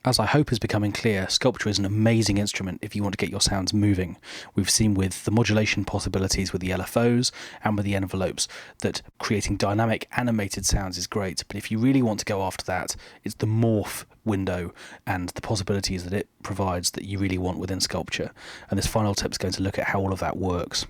As I hope is becoming clear, sculpture is an amazing instrument if you want to get your sounds moving. We've seen with the modulation possibilities with the LFOs and with the envelopes that creating dynamic animated sounds is great, but if you really want to go after that, it's the morph window and the possibilities that it provides that you really want within sculpture. And this final tip is going to look at how all of that works.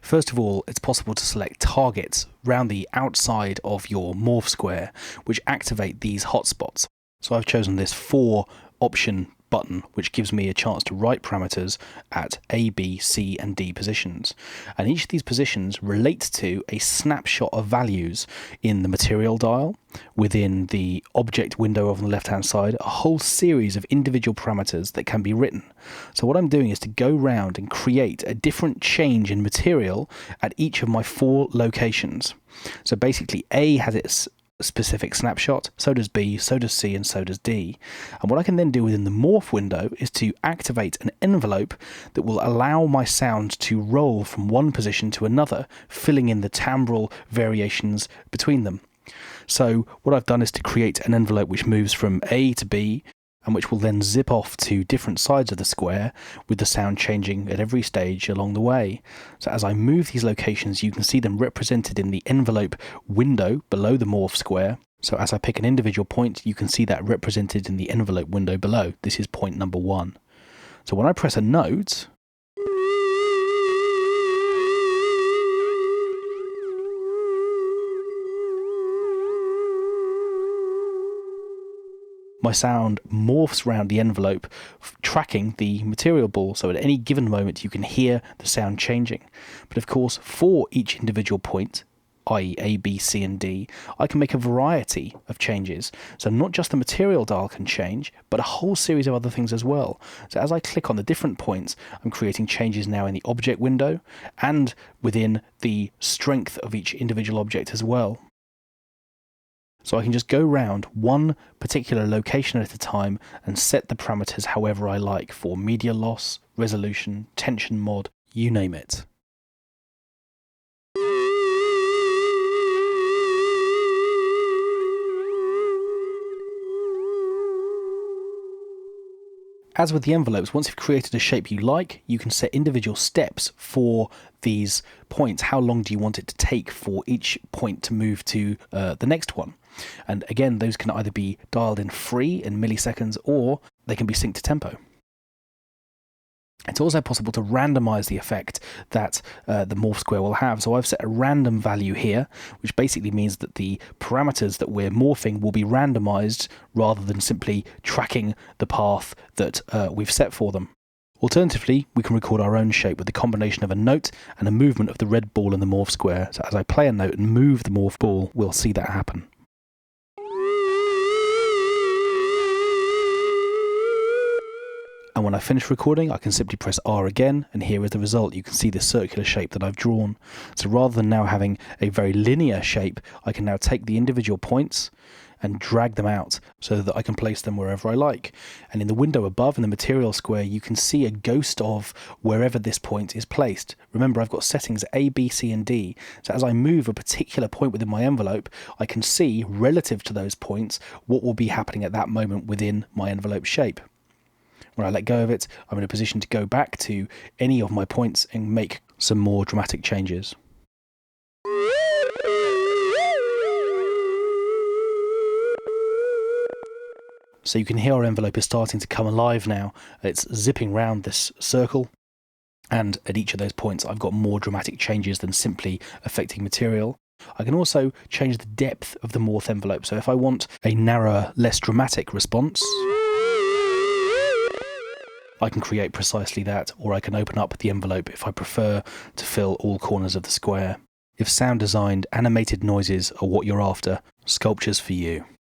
First of all, it's possible to select targets around the outside of your morph square which activate these hotspots. So I've chosen this 4 option button, which gives me a chance to write parameters at A, B, C and D positions. And each of these positions relates to a snapshot of values in the material dial, within the object window on the left hand side, a whole series of individual parameters that can be written. So what I'm doing is to go round and create a different change in material at each of my 4 locations. So basically A has its specific snapshot, so does B, so does C and so does D. And what I can then do within the morph window is to activate an envelope that will allow my sound to roll from one position to another, filling in the timbral variations between them. So what I've done is to create an envelope which moves from A to B and which will then zip off to different sides of the square with the sound changing at every stage along the way. So as I move these locations, you can see them represented in the envelope window below the morph square. So as I pick an individual point, you can see that represented in the envelope window below. This is point number 1. So when I press a note, my sound morphs around the envelope, tracking the material ball, so at any given moment you can hear the sound changing. But of course, for each individual point, i.e. A, B, C and D, I can make a variety of changes. So not just the material dial can change, but a whole series of other things as well. So as I click on the different points, I'm creating changes now in the object window and within the strength of each individual object as well. So I can just go round one particular location at a time and set the parameters however I like for media loss, resolution, tension mod, you name it. As with the envelopes, once you've created a shape you like, you can set individual steps for these points. How long do you want it to take for each point to move to the next one? And again, those can either be dialed in free in milliseconds or they can be synced to tempo. It's also possible to randomize the effect that the morph square will have. So I've set a random value here, which basically means that the parameters that we're morphing will be randomized rather than simply tracking the path that we've set for them. Alternatively, we can record our own shape with the combination of a note and a movement of the red ball in the morph square. So as I play a note and move the morph ball, we'll see that happen. And when I finish recording, I can simply press R again, and here is the result. You can see the circular shape that I've drawn. So rather than now having a very linear shape, I can now take the individual points and drag them out so that I can place them wherever I like. And in the window above, in the material square, you can see a ghost of wherever this point is placed. Remember, I've got settings A, B, C and D. So as I move a particular point within my envelope, I can see, relative to those points, what will be happening at that moment within my envelope shape. When I let go of it, I'm in a position to go back to any of my points and make some more dramatic changes. So you can hear our envelope is starting to come alive now. It's zipping round this circle. And at each of those points, I've got more dramatic changes than simply affecting material. I can also change the depth of the morph envelope. So if I want a narrower, less dramatic response, I can create precisely that, or I can open up the envelope if I prefer to fill all corners of the square. If sound designed animated noises are what you're after, sculpture's for you.